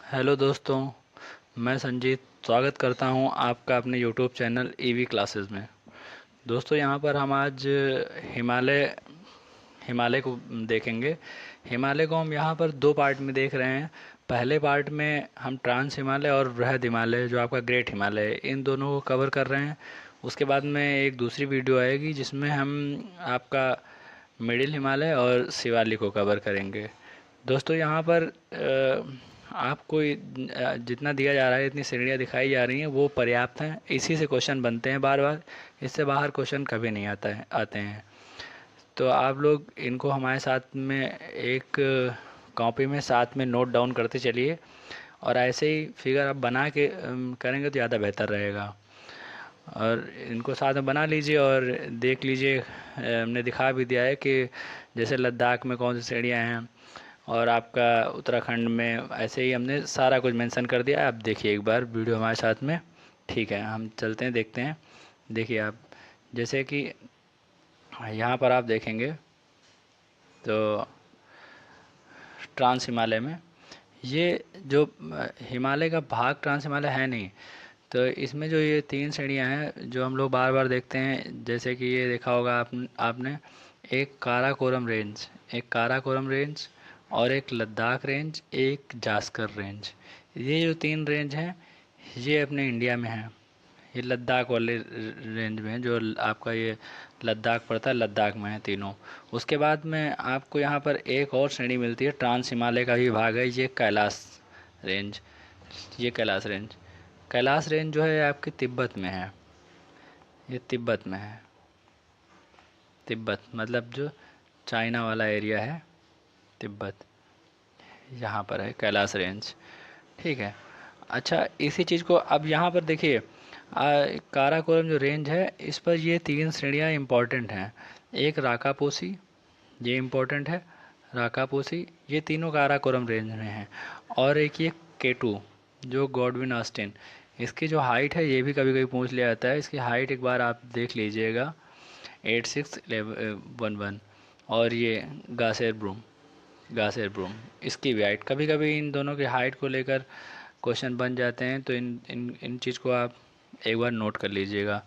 Hello दोस्तों, मैं संजीत स्वागत करता हूं आपका अपने यूट्यूब चैनल ईवी क्लासेस में। दोस्तों, यहां पर हम आज हिमालय हिमालय को देखेंगे। हिमालय को हम यहां पर दो पार्ट में देख रहे हैं। पहले पार्ट में हम ट्रांस हिमालय और बृहद हिमालय जो आपका ग्रेट हिमालय है, इन दोनों को कवर कर रहे हैं। उसके बाद में एक दूसरी वीडियो आएगी जिसमें हम आपका मिडिल हिमालय और शिवालिक को कवर करेंगे। दोस्तों, यहाँ पर आपको जितना दिया जा रहा है, इतनी श्रेणियाँ दिखाई जा रही हैं, वो पर्याप्त हैं। इसी से क्वेश्चन बनते हैं बार बार। इससे बाहर क्वेश्चन कभी नहीं आते हैं। तो आप लोग इनको हमारे साथ में एक कॉपी में साथ में नोट डाउन करते चलिए, और ऐसे ही फिगर आप बना के करेंगे तो ज़्यादा बेहतर रहेगा। और इनको साथ में बना लीजिए और देख लीजिए। हमने दिखा भी दिया है कि जैसे लद्दाख में कौन सी श्रेणियाँ हैं, और आपका उत्तराखंड में ऐसे ही हमने सारा कुछ मेंशन कर दिया है। आप देखिए एक बार वीडियो हमारे साथ में। ठीक है, हम चलते हैं, देखते हैं। देखिए आप, जैसे कि यहाँ पर आप देखेंगे तो ट्रांस हिमालय में ये जो हिमालय का भाग ट्रांस हिमालय है नहीं। तो इसमें जो ये तीन श्रेणियाँ हैं जो हम लोग बार बार देखते हैं, जैसे कि ये देखा होगा आपने एक काराकोरम रेंज, एक काराकोरम रेंज, और एक लद्दाख रेंज, एक जास्कर रेंज। ये जो तीन रेंज हैं ये अपने इंडिया में हैं। ये लद्दाख वाले रेंज में है, जो आपका ये लद्दाख पड़ता है, लद्दाख में है तीनों। उसके बाद में आपको यहाँ पर एक और श्रेणी मिलती है, ट्रांस हिमालय का ही भाग है, ये कैलाश रेंज। ये कैलाश रेंज, कैलाश रेंज जो है आपके तिब्बत में है। ये तिब्बत में है। तिब्बत मतलब जो चाइना वाला एरिया है, तिब्बत, यहाँ पर है कैलाश रेंज। ठीक है। अच्छा, इसी चीज़ को अब यहाँ पर देखिए, काराकोरम जो रेंज है, इस पर ये तीन श्रेणियाँ इम्पॉर्टेंट हैं। एक राकापोसी, ये इम्पोर्टेंट है, राकापोसी, ये तीनों काराकोरम रेंज में हैं। और एक ये केटू जो गॉडविन ऑस्टिन, इसकी जो हाइट है ये भी कभी कभी पूछ लिया जाता है। इसकी हाइट एक बार आप देख लीजिएगा, 8611। और ये गासेर ब्रूम, इसकी भी हाइट, कभी कभी इन दोनों की हाइट को लेकर क्वेश्चन बन जाते हैं। तो इन इन इन चीज़ को आप एक बार नोट कर लीजिएगा।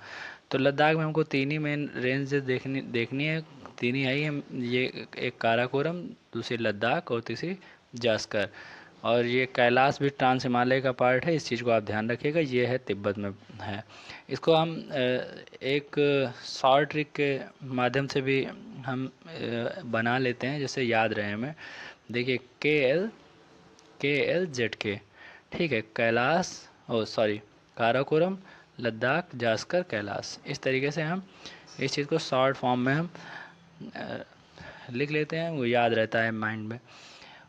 तो लद्दाख में हमको तीन ही मेन रेंज देखनी देखनी है। तीन ही आई हम, ये एक काराकोरम, दूसरी लद्दाख और तीसरी जास्कर। और ये कैलाश भी ट्रांस हिमालय का पार्ट है, इस चीज़ को आप ध्यान रखिएगा। ये है तिब्बत में है। इसको हम एक शॉर्ट ट्रिक के माध्यम से भी हम बना लेते हैं, जैसे याद रहे हमें। देखिए KL ZK, ठीक है, कैलाश, ओ सॉरी, काराकोरम, लद्दाख, जास्कर, कैलाश। इस तरीके से हम इस चीज़ को शॉर्ट फॉर्म में हम लिख लेते हैं, वो याद रहता है माइंड में।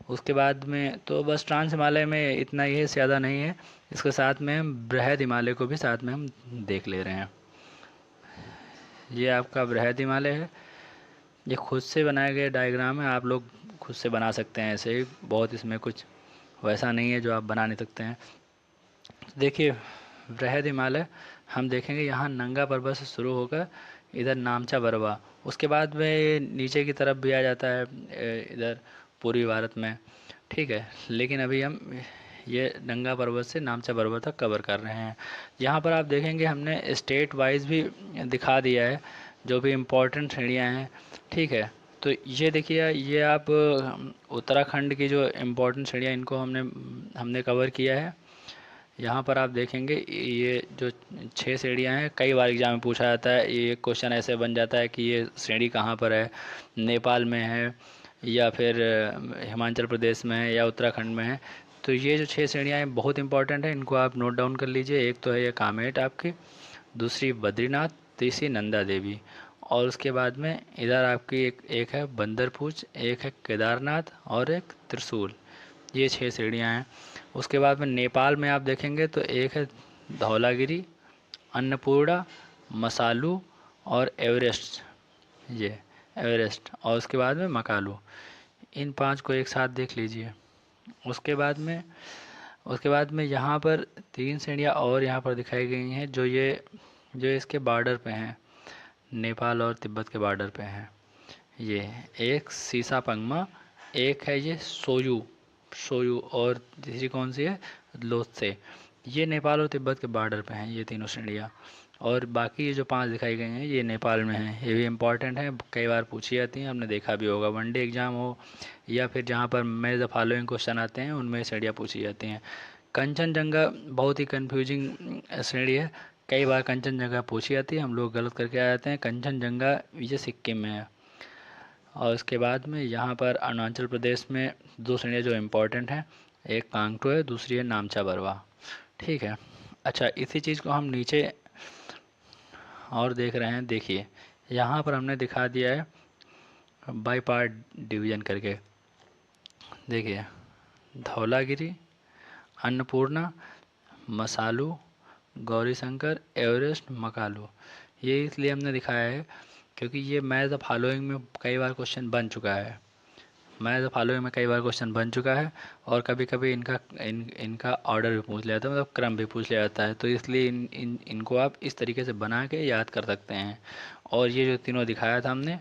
उसके बाद में तो बस ट्रांस हिमालय में इतना ही है, ज़्यादा नहीं है। इसके साथ में हम बृहद हिमालय को भी साथ में हम देख ले रहे हैं। ये आपका बृहद हिमालय है। ये खुद से बनाए गए डायग्राम है, आप लोग खुद से बना सकते हैं ऐसे ही। बहुत इसमें कुछ वैसा नहीं है जो आप बना नहीं सकते हैं। देखिए, बृहद हिमालय हम देखेंगे, यहाँ नंगा पर्वत से शुरू होकर इधर नामचा बरवा, उसके बाद में नीचे की तरफ भी आ जाता है इधर पूर्वी भारत में। ठीक है, लेकिन अभी हम ये नंगा पर्वत से नामचा पर्वत तक कवर कर रहे हैं। यहाँ पर आप देखेंगे हमने स्टेट वाइज भी दिखा दिया है, जो भी इम्पोर्टेंट श्रेणियाँ हैं। ठीक है, तो ये देखिए, ये आप उत्तराखंड की जो इम्पोर्टेंट श्रेणियाँ, इनको हमने हमने कवर किया है। यहाँ पर आप देखेंगे ये जो 6 श्रेणियाँ हैं, कई बार एग्जाम में पूछा जाता है। ये क्वेश्चन ऐसे बन जाता है कि ये श्रेणी कहाँ पर है, नेपाल में है या फिर हिमाचल प्रदेश में है या उत्तराखंड में है। तो ये जो 6 श्रेणियाँ हैं बहुत इंपॉर्टेंट है, इनको आप नोट डाउन कर लीजिए। एक तो है ये कामेट आपकी, दूसरी बद्रीनाथ, तीसरी नंदा देवी, और उसके बाद में इधर आपकी एक है बंदरपूछ, एक है केदारनाथ और एक त्रिशूल। ये 6 श्रेणियाँ हैं। उसके बाद में नेपाल में आप देखेंगे तो एक है धौलागिरी, अन्नपूर्णा, मसालू और एवरेस्ट, ये एवरेस्ट, और उसके बाद में मकालू। इन 5 को एक साथ देख लीजिए। उसके बाद में यहाँ पर 3 श्रेणियाँ और यहाँ पर दिखाई गई हैं, जो इसके बॉर्डर पे हैं, नेपाल और तिब्बत के बॉर्डर पे हैं। ये एक सीसा पंगमा, एक है ये सोयू सोयू, और तीसरी कौन सी है, लोत्से। ये नेपाल और तिब्बत के बॉर्डर पे हैं ये तीनों श्रेणियाँ। और बाकी ये जो 5 दिखाई गई हैं ये नेपाल में हैं। ये भी इम्पॉर्टेंट है, कई बार पूछी जाती हैं, आपने देखा भी होगा वनडे एग्जाम हो या फिर जहाँ पर मैच द फॉलोइंग क्वेश्चन आते हैं उनमें श्रेणियाँ पूछी जाती हैं। कंचनजंगा बहुत ही कंफ्यूजिंग श्रेणी है, कई बार कंचनजंगा पूछी जाती है, हम लोग गलत करके आ जाते हैं। कंचनजंगा ये सिक्किम में है। और उसके बाद में यहाँ पर अरुणाचल प्रदेश में 2 श्रेणियाँ जो इम्पोर्टेंट हैं, एक कांगटो है, दूसरी है नामचा बरवा। ठीक है। अच्छा, इसी चीज़ को हम नीचे और देख रहे हैं, देखिए यहाँ पर हमने दिखा दिया है बाई पार्ट डिवीजन करके। देखिए धौलागिरी, अन्नपूर्णा, मसालू, गौरीशंकर, एवरेस्ट, मकालू। ये इसलिए हमने दिखाया है क्योंकि ये मैच द फॉलोइंग में कई बार क्वेश्चन बन चुका है, मैच द फॉलोइंग में कई बार क्वेश्चन बन चुका है। और कभी कभी इनका ऑर्डर भी पूछ लिया जाता है, मतलब क्रम भी पूछ लिया जाता है, तो इसलिए इनको आप इस तरीके से बना के याद कर सकते हैं। और ये जो तीनों दिखाया था हमने,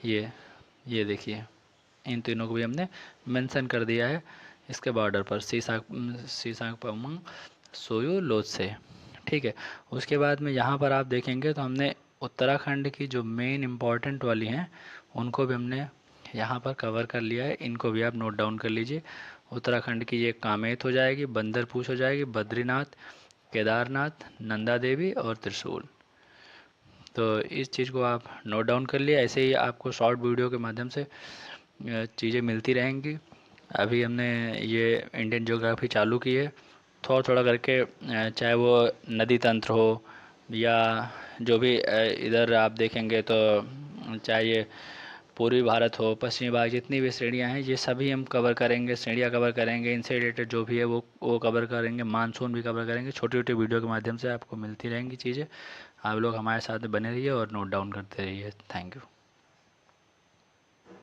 ये देखिए इन तीनों को भी हमने मेंशन कर दिया है इसके बॉर्डर पर, सीसांग पमंग, सोयू, लोत्से। ठीक है। उसके बाद में यहाँ पर आप देखेंगे तो हमने उत्तराखंड की जो मेन इम्पॉर्टेंट वाली हैं उनको भी हमने यहाँ पर कवर कर लिया है, इनको भी आप नोट डाउन कर लीजिए। उत्तराखंड की ये कामेत हो जाएगी, बंदरपूछ हो जाएगी, बद्रीनाथ, केदारनाथ, नंदा देवी और त्रिशूल। तो इस चीज़ को आप नोट डाउन कर लिए। ऐसे ही आपको शॉर्ट वीडियो के माध्यम से चीज़ें मिलती रहेंगी। अभी हमने ये इंडियन ज्योग्राफी चालू की है, थोड़ा थोड़ा करके, चाहे वो नदी तंत्र हो या जो भी इधर आप देखेंगे तो चाहे ये पूर्वी भारत हो, पश्चिमी भाग, जितनी भी श्रेणियाँ हैं ये सभी हम कवर करेंगे, श्रेणियाँ कवर करेंगे, इनसे रिलेटेड जो भी है वो कवर करेंगे, मानसून भी कवर करेंगे। छोटी छोटी वीडियो के माध्यम से आपको मिलती रहेंगी चीज़ें। आप लोग हमारे साथ बने रहिए और नोट डाउन करते रहिए। Thank you.